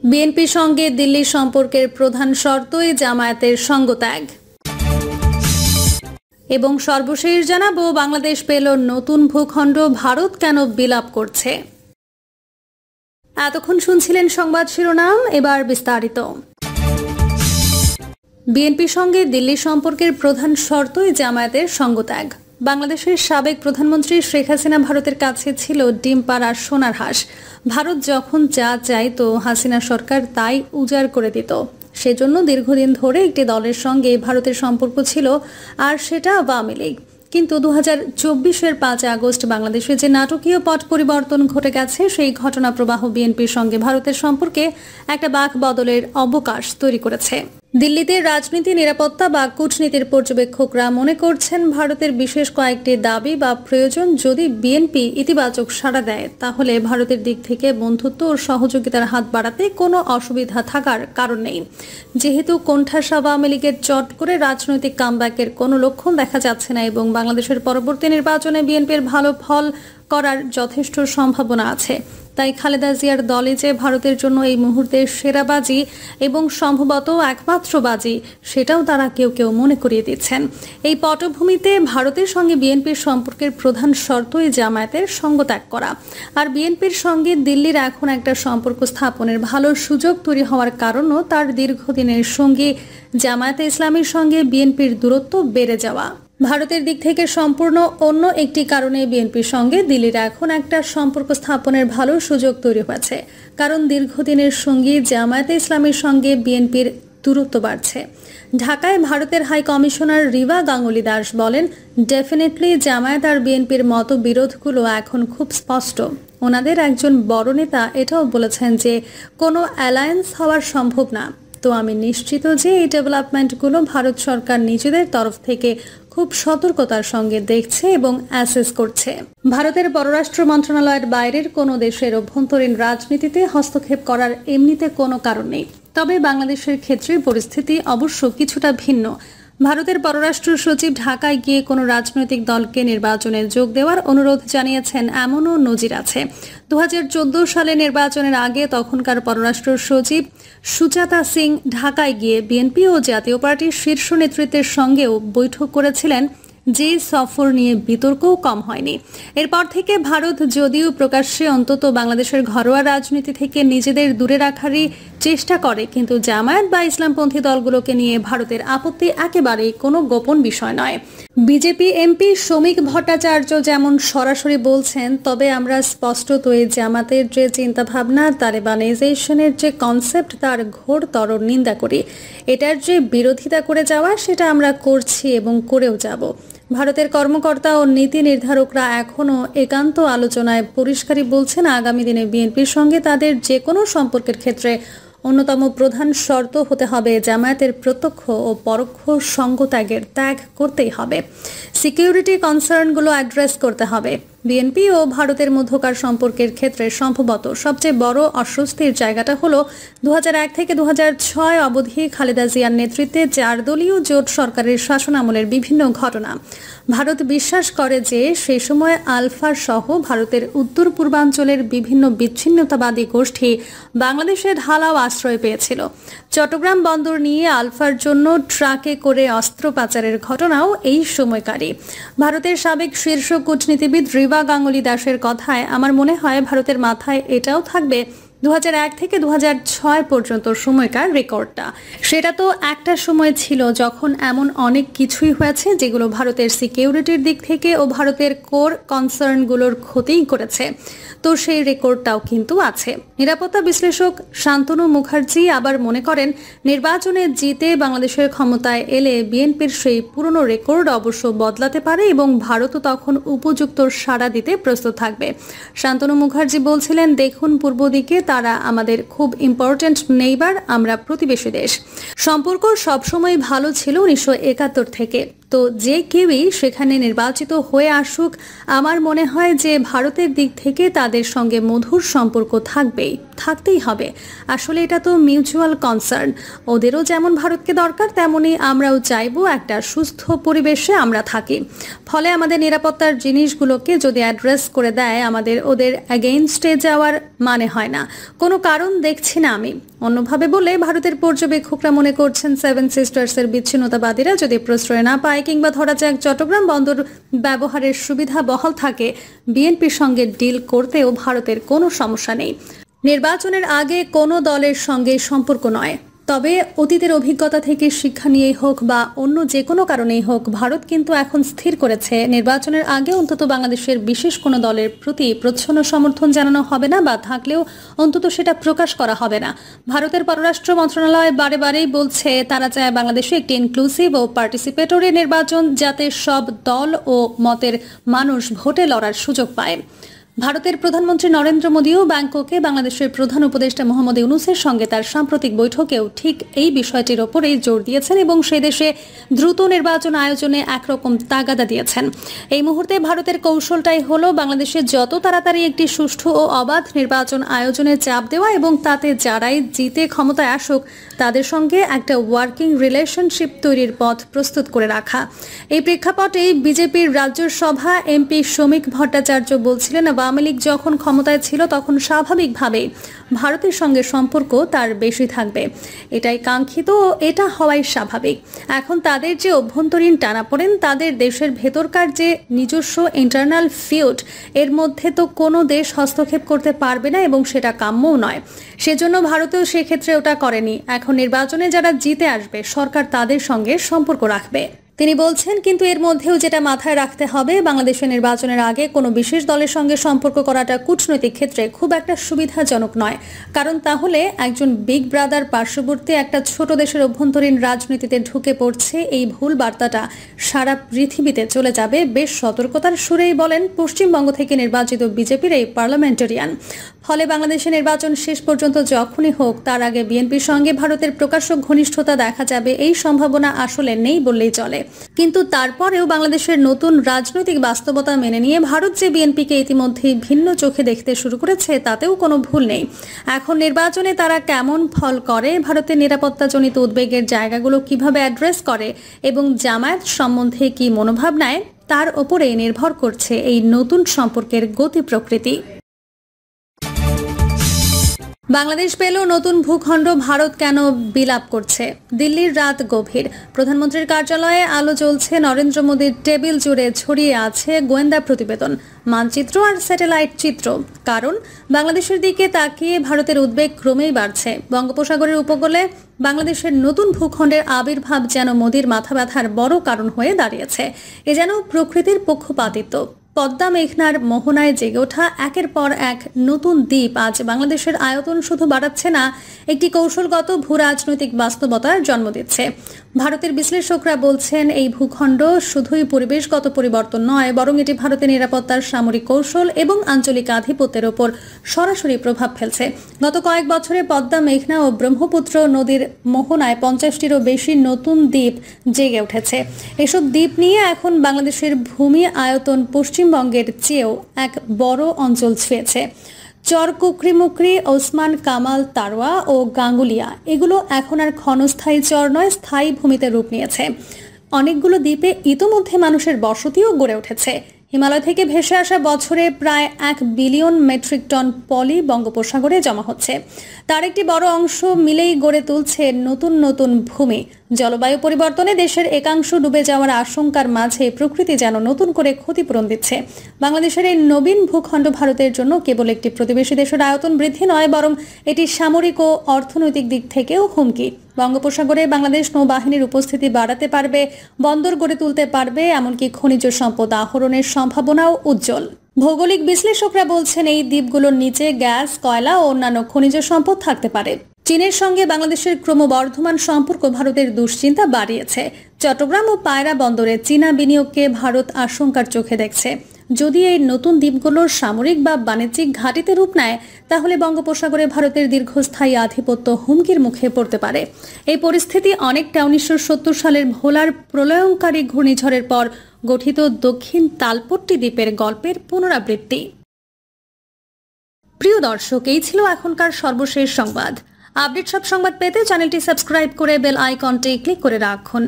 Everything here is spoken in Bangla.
বিএনপির সঙ্গে দিল্লি সম্পর্কের প্রধান শর্তই জামায়াতের সঙ্গত্যাগ। এবং সর্বশেষ জানাবো, বাংলাদেশ পেল নতুন ভূখণ্ড, ভারত কেন বিলাপ করছে। এতক্ষণ শুনছিলেন সংবাদ শিরোনাম, এবার বিস্তারিত। বিএনপির সঙ্গে দিল্লি সম্পর্কের প্রধান শর্তই জামায়াতের সঙ্গত্যাগ। বাংলাদেশের সাবেক প্রধানমন্ত্রী শেখ হাসিনা ভারতের কাছে ছিল ডিম পাড়া সোনার হাঁস। ভারত যখন যা চাইতো হাসিনা সরকার তাই উজাড় করে দিত। সেজন্য দীর্ঘদিন ধরে একটি দলের সঙ্গে ভারতের সম্পর্ক ছিল, আর সেটা আওয়ামী লীগ। কিন্তু 2024-এর 5 আগস্ট বাংলাদেশে যে নাটকীয় পট পরিবর্তন ঘটে গেছে, সেই ঘটনা প্রবাহ বিএনপির সঙ্গে ভারতের সম্পর্কে একটা বাঁক বদলের অবকাশ তৈরি করেছে। দিল্লিতে রাজনীতি, নিরাপত্তা বা কূটনীতির পর্যবেক্ষকরা মনে করছেন, ভারতের বিশেষ কয়েকটি দাবি বা প্রয়োজন যদি বিএনপি ইতিবাচক সাড়া দেয়, তাহলে ভারতের দিক থেকে বন্ধুত্ব ও সহযোগিতার হাত বাড়াতে কোনো অসুবিধা থাকার কারণ নেই। যেহেতু কোণঠাসা আওয়ামী লীগের চট করে রাজনৈতিক কামব্যাকের কোনো লক্ষণ দেখা যাচ্ছে না এবং বাংলাদেশের পরবর্তী নির্বাচনে বিএনপির ভালো ফল করার যথেষ্ট সম্ভাবনা আছে, তাই খালেদা জিয়ার দলে যে ভারতের জন্য এই মুহূর্তের সেরা বাজি এবং সম্ভবত একমাত্র বাজি, সেটাও তারা কেউ কেউ মনে করিয়ে দিচ্ছেন। এই পটভূমিতে ভারতের সঙ্গে বিএনপির সম্পর্কের প্রধান শর্তই জামায়াতের সঙ্গত্যাগ করা। আর বিএনপির সঙ্গে দিল্লির এখন একটা সম্পর্ক স্থাপনের ভালো সুযোগ তৈরি হওয়ার কারণও তার দীর্ঘদিনের সঙ্গী জামায়াতে ইসলামীর সঙ্গে বিএনপির দূরত্ব বেড়ে যাওয়া। ভারতের দিক থেকে সম্পূর্ণ অন্য একটি কারণে বিএনপির সঙ্গে দিল্লির এখন একটা সম্পর্ক স্থাপনের ভালো সুযোগ তৈরি হয়েছে, কারণ দীর্ঘদিনের সঙ্গী জামায়াতে ইসলামীর সঙ্গে বিএনপির দূরত্ব বাড়ছে। ঢাকায় ভারতের হাই কমিশনার রিবা গাঙ্গুলি দাস বলেন, ডেফিনেটলি জামায়াত আর বিএনপির মতবিরোধগুলো এখন খুব স্পষ্ট। ওনাদের একজন বড় নেতা এটাও বলেছেন যে কোনো অ্যালায়েন্স হওয়ার সম্ভব না। তো আমি নিশ্চিত যে এই ডেভেলপমেন্টগুলো ভারত সরকার নিজেদের তরফ থেকে খুব সতর্কতার সঙ্গে দেখছে এবং অ্যাসেস করছে। ভারতের পররাষ্ট্র মন্ত্রণালয়ের বাইরের কোনো দেশের অভ্যন্তরীণ রাজনীতিতে হস্তক্ষেপ করার এমনিতে কোনো কারণ নেই। তবে বাংলাদেশের ক্ষেত্রে পরিস্থিতি অবশ্য কিছুটা ভিন্ন। ভারতের পররাষ্ট্র সচিব ঢাকায় গিয়ে কোনো রাজনৈতিক দলকে নির্বাচনে যোগ দেওয়ার অনুরোধ জানিয়েছেন, এমনও নজির আছে। 2014 সালে নির্বাচনের আগে তখনকার পররাষ্ট্র সচিব সুজাতা সিং ঢাকায় গিয়ে বিএনপি ও জাতীয় পার্টির শীর্ষ নেতৃত্বের সঙ্গেও বৈঠক করেছিলেন, যে সফর নিয়ে বিতর্কও কম হয়নি। এরপর থেকে ভারত যদিও প্রকাশ্যে অন্তত বাংলাদেশের ঘরোয়া রাজনীতি থেকে নিজেদের দূরে রাখারই চেষ্টা করে, কিন্তু জামায়াত বা ইসলামপন্থী দলগুলোকে নিয়ে ভারতের আপত্তি একেবারেই কোনো গোপন বিষয় নয়। বিজেপি এমপি শ্রমিক ভট্টাচার্য যেমন সরাসরি বলছেন, তবে আমরা স্পষ্টতই জামাতের যে চিন্তাভাবনা, তালেবানাইজেশনের যে কনসেপ্ট, তার ঘোরতর নিন্দা করি। এটার যে বিরোধিতা করে যাওয়া, সেটা আমরা করছি এবং করেও যাব। ভারতের কর্মকর্তা ও নীতি নির্ধারকরা এখনও একান্ত আলোচনায় পরিষ্কারই বলছেন, আগামী দিনে বিএনপির সঙ্গে তাদের যে কোনো সম্পর্কের ক্ষেত্রে অন্যতম প্রধান শর্ত হতে হবে জামায়াতের প্রত্যক্ষ ও পরোক্ষ সঙ্গত্যাগের ত্যাগ করতেই হবে। সিকিউরিটি কনসার্নগুলো অ্যাড্রেস করতে হবে। বিএনপি ও ভারতের মধ্যকার সম্পর্কের ক্ষেত্রে সম্ভবত সবচেয়ে বড় অস্বস্তির জায়গাটা হলো 2001 থেকে 2006 অবধি খালেদা জিয়ার নেতৃত্বে 4 দলীয় জোট সরকারের শাসনামলের বিভিন্ন ঘটনা। ভারত বিশ্বাস করে যে সেই সময় আলফা সহ ভারতের উত্তর পূর্বাঞ্চলের বিভিন্ন বিচ্ছিন্নতাবাদী গোষ্ঠী বাংলাদেশে ঢালাও আশ্রয় পেয়েছিল। চট্টগ্রাম বন্দর নিয়ে আলফার জন্য ট্রাকে করে অস্ত্র পাচারের ঘটনাও এই সময়কারী। ভারতের সাবেক শীর্ষ কূটনীতিবিদ রিবা গাঙ্গুলি দাসের কথায় আমার মনে হয় ভারতের মাথায় এটাও থাকবে 2001 থেকে 2006 পর্যন্ত সময়কার রেকর্ডটা। সেটা তো একটা সময় ছিল যখন এমন অনেক কিছুই হয়েছে যেগুলো ভারতের সিকিউরিটির দিক থেকে ও ভারতের কোর কনসার্নগুলোর ক্ষতিই করেছে। তো সেই রেকর্ডটাও কিন্তু আছে। নিরাপত্তা বিশ্লেষক শান্তনু মুখার্জি আবার মনে করেন, নির্বাচনে জিতে বাংলাদেশের ক্ষমতায় এলে বিএনপির সেই পুরনো রেকর্ড অবশ্য বদলাতে পারে এবং ভারতও তখন উপযুক্ত সাড়া দিতে প্রস্তুত থাকবে। শান্তনু মুখার্জি বলছিলেন, দেখুন পূর্ব দিকে তারা আমাদের খুব ইম্পর্টেন্ট নেইবার, আমরা প্রতিবেশী দেশ। সম্পর্ক সবসময় ভালো ছিল 1971 থেকে। তো যে কেউই সেখানে নির্বাচিত হয়ে আসুক, আমার মনে হয় যে ভারতের দিক থেকে তাদের সঙ্গে মধুর সম্পর্ক থাকতেই হবে। আসলে এটা তো মিউচুয়াল কনসার্ন। ওদেরও যেমন ভারতকে দরকার, তেমনি আমরাও চাইবো একটা সুস্থ পরিবেশে আমরা থাকি। ফলে আমাদের নিরাপত্তার জিনিসগুলোকে যদি অ্যাড্রেস করে দেয়, আমাদের ওদের অ্যাগেইনস্টে যাওয়ার মানে হয় না। কোনো কারণ দেখছি না আমি। অন্যভাবে বলে, ভারতের পর্যবেক্ষকরা মনে করছেন সেভেন সিস্টার্সের বিচ্ছিন্নতাবাদীরা যদি প্রশ্রয় না পায়, কিংবা ধরা যাক চট্টগ্রাম বন্দর ব্যবহারের সুবিধা বহাল থাকে, বিএনপির সঙ্গে ডিল করতেও ভারতের কোনো সমস্যা নেই। নির্বাচনের আগে কোনো দলের সঙ্গে সম্পর্ক নয়, তবে অতীতের অভিজ্ঞতা থেকে শিক্ষা নিয়েই হোক বা অন্য যে কোনো কারণেই হোক, ভারত কিন্তু এখন স্থির করেছে নির্বাচনের আগে অন্তত বাংলাদেশের বিশেষ কোনো দলের প্রতি প্রচ্ছন্ন সমর্থন জানানো হবে না, বা থাকলেও অন্তত সেটা প্রকাশ করা হবে না। ভারতের পররাষ্ট্র মন্ত্রণালয় বারেই বলছে তারা চায় বাংলাদেশে একটি ইনক্লুসিভ ও পার্টিসিপেটরি নির্বাচন, যাতে সব দল ও মতের মানুষ ভোটে লড়ার সুযোগ পায়। ভারতের প্রধানমন্ত্রী নরেন্দ্র মোদীও ব্যাংককে বাংলাদেশের প্রধান উপদেষ্টা মোহাম্মদ ইউনূসের সঙ্গে তার সাম্প্রতিক বৈঠকেও ঠিক এই বিষয়টির ওপরেই জোর দিয়েছেন এবং সে দেশে দ্রুত নির্বাচন আয়োজনে একরকম তাগাদা দিয়েছেন। এই মুহূর্তে ভারতের কৌশলটাই হলো বাংলাদেশে যত তাড়াতাড়ি একটি সুষ্ঠু ও অবাধ নির্বাচন আয়োজনের চাপ দেওয়া, এবং তাতে যারাই জিতে ক্ষমতায় আসুক তাদের সঙ্গে একটা ওয়ার্কিং রিলেশনশিপ তৈরির পথ প্রস্তুত করে রাখা। এই প্রেক্ষাপটে বিজেপির রাজ্যসভা এমপি শ্রমিক ভট্টাচার্য বলছিলেন, আওয়ামী লীগ যখন ক্ষমতায় ছিল তখন স্বাভাবিকভাবেই ভারতের সঙ্গে সম্পর্ক তার বেশি থাকবে। এটাই কাঙ্ক্ষিত ও এটা হওয়াই স্বাভাবিক। এখন তাদের যে অভ্যন্তরীণ টানাপোড়েন, তাদের দেশের ভেতরকার যে নিজস্ব ইন্টারনাল ফিউড, এর মধ্যে তো কোনো দেশ হস্তক্ষেপ করতে পারবে না এবং সেটা কাম্যও নয়। সেজন্য ভারতেও সেক্ষেত্রে ওটা করেনি। এখন নির্বাচনে যারা জিতে আসবে, সরকার তাদের সঙ্গে সম্পর্ক রাখবে। তিনি বলছেন, কিন্তু এর মধ্যেও যেটা মাথায় রাখতে হবে, বাংলাদেশের নির্বাচনের আগে কোনো বিশেষ দলের সঙ্গে সম্পর্ক করাটা কূটনৈতিক ক্ষেত্রে খুব একটা সুবিধাজনক নয়। কারণ তাহলে একজন বিগ ব্রাদার পার্শ্ববর্তী একটা ছোট দেশের অভ্যন্তরীণ রাজনীতিতে ঢুকে পড়ছে, এই ভুল বার্তাটা সারা পৃথিবীতে চলে যাবে। বেশ সতর্কতার সুরেই বলেন পশ্চিমবঙ্গ থেকে নির্বাচিত বিজেপির এই পার্লামেন্টারিয়ান। ফলে বাংলাদেশের নির্বাচন শেষ পর্যন্ত যখনই হোক, তার আগে বিএনপির সঙ্গে ভারতের প্রকাশ্য ঘনিষ্ঠতা দেখা যাবে, এই সম্ভাবনা আসলে নেই বললেই চলে। কিন্তু তারপরেও বাংলাদেশের নতুন রাজনৈতিক বাস্তবতা মেনে নিয়ে ভারত যে বিএনপিকে ইতিমধ্যেই ভিন্ন চোখে দেখতে শুরু করেছে, তাতেও কোনো ভুল নেই। এখন নির্বাচনে তারা কেমন ফল করে, ভারতের নিরাপত্তাজনিত উদ্বেগের জায়গাগুলো কিভাবে অ্যাড্রেস করে এবং জামায়াত সম্বন্ধে কি মনোভাব নেয়, তার ওপরে নির্ভর করছে এই নতুন সম্পর্কের গতি প্রকৃতি। বাংলাদেশ পেল নতুন ভূখণ্ড, ভারত কেন বিলাপ করছে? দিল্লির রাত গভীর। প্রধানমন্ত্রীর কার্যালয়ে আলো জ্বলছে, নরেন্দ্র মোদীর টেবিল জুড়ে ছড়িয়ে আছে গোয়েন্দা প্রতিবেদন, মানচিত্র আর স্যাটেলাইট চিত্র। কারণ বাংলাদেশের দিকে তাকিয়ে ভারতের উদ্বেগ ক্রমেই বাড়ছে। বঙ্গোপসাগরের উপকূলে বাংলাদেশের নতুন ভূখণ্ডের আবির্ভাব যেন মোদীর মাথা ব্যথার বড় কারণ হয়ে দাঁড়িয়েছে। এ যেন প্রকৃতির পক্ষপাতিত্ব। পদ্মা মেঘনার মোহনায় জেগে ওঠা একের পর এক নতুন দ্বীপ আজ বাংলাদেশের আয়তন শুধু বাড়াচ্ছে না, একটি কৌশলগত ভূরাজনৈতিক বাস্তবতার জন্ম দিচ্ছে। ভারতের বিশ্লেষকরা বলছেন, এই ভূখণ্ড শুধুই পরিবেশগত পরিবর্তন নয়, বরং এটি ভারতের নিরাপত্তার, সামরিক কৌশল এবং আঞ্চলিক আধিপত্যের ওপর সরাসরি প্রভাব ফেলছে। গত কয়েক বছরে পদ্মা, মেঘনা ও ব্রহ্মপুত্র নদীর মোহনায় 50টিরও বেশি নতুন দ্বীপ জেগে উঠেছে। এসব দ্বীপ নিয়ে এখন বাংলাদেশের ভূমি আয়তন পশ্চিমবঙ্গের চেয়েও এক বড় অঞ্চল ছুঁয়েছে। চর কুকরিমুকরি, ওসমান কামাল তারওয়া ও গাঙ্গুলিয়া, এগুলো এখন আর ক্ষণস্থায়ী চর নয়, স্থায়ী ভূমিতে রূপ নিয়েছে। অনেকগুলো দ্বীপে ইতোমধ্যে মানুষের বসতিও গড়ে উঠেছে। হিমালয় থেকে ভেসে আসা বছরে প্রায় 1 বিলিয়ন মেট্রিক টন পলি বঙ্গোপসাগরে জমা হচ্ছে। তার একটি বড় অংশ মিলেই গড়ে তুলছে নতুন নতুন ভূমি। জলবায়ু পরিবর্তনে দেশের একাংশ ডুবে যাওয়ার আশঙ্কার মাঝে প্রকৃতি যেন নতুন করে ক্ষতিপূরণ দিচ্ছে। বাংলাদেশের এই নবীন ভূখণ্ড ভারতের জন্য কেবল একটি প্রতিবেশী দেশের আয়তন বৃদ্ধি নয়, বরং এটি সামরিক ও অর্থনৈতিক দিক থেকেও হুমকি। বঙ্গোপসাগরে বাংলাদেশ নৌবাহিনীর উপস্থিতি বাড়াতে পারবে, বন্দর গড়ে তুলতে পারবে, এমনকি খনিজ সম্পদ আহরণের সম্ভাবনাও উজ্জ্বল। ভৌগোলিক বিশ্লেষকরা বলছেন, এই দ্বীপগুলোর নিচে গ্যাস, কয়লা ও অন্যান্য খনিজ সম্পদ থাকতে পারে। চীনের সঙ্গে বাংলাদেশের ক্রমবর্ধমান সম্পর্ক ভারতের দুশ্চিন্তা বাড়িয়েছে। চট্টগ্রাম ও পায়রা বন্দরে চীনা বিনিয়োগকে ভারত আশঙ্কার চোখে দেখছে। যদি এই নতুন দ্বীপগুলোর সামরিক বা বাণিজ্যিক ঘাঁটিতে রূপ নেয়, তাহলে বঙ্গোপসাগরে ভারতের দীর্ঘস্থায়ী আধিপত্য হুমকির মুখে পড়তে পারে। এই পরিস্থিতি অনেকটা 1970 সালের ভোলার প্রলয়ঙ্কারী ঘূর্ণিঝড়ের পর গঠিত দক্ষিণ তালপট্টি দ্বীপের গল্পের পুনরাবৃত্তি। প্রিয় দর্শক, এই ছিল এখনকার সর্বশেষ সংবাদ। আপডেট সব সংবাদ পেতে চ্যানেলটি সাবস্ক্রাইব করে বেল আইকনটি ক্লিক করে রাখুন।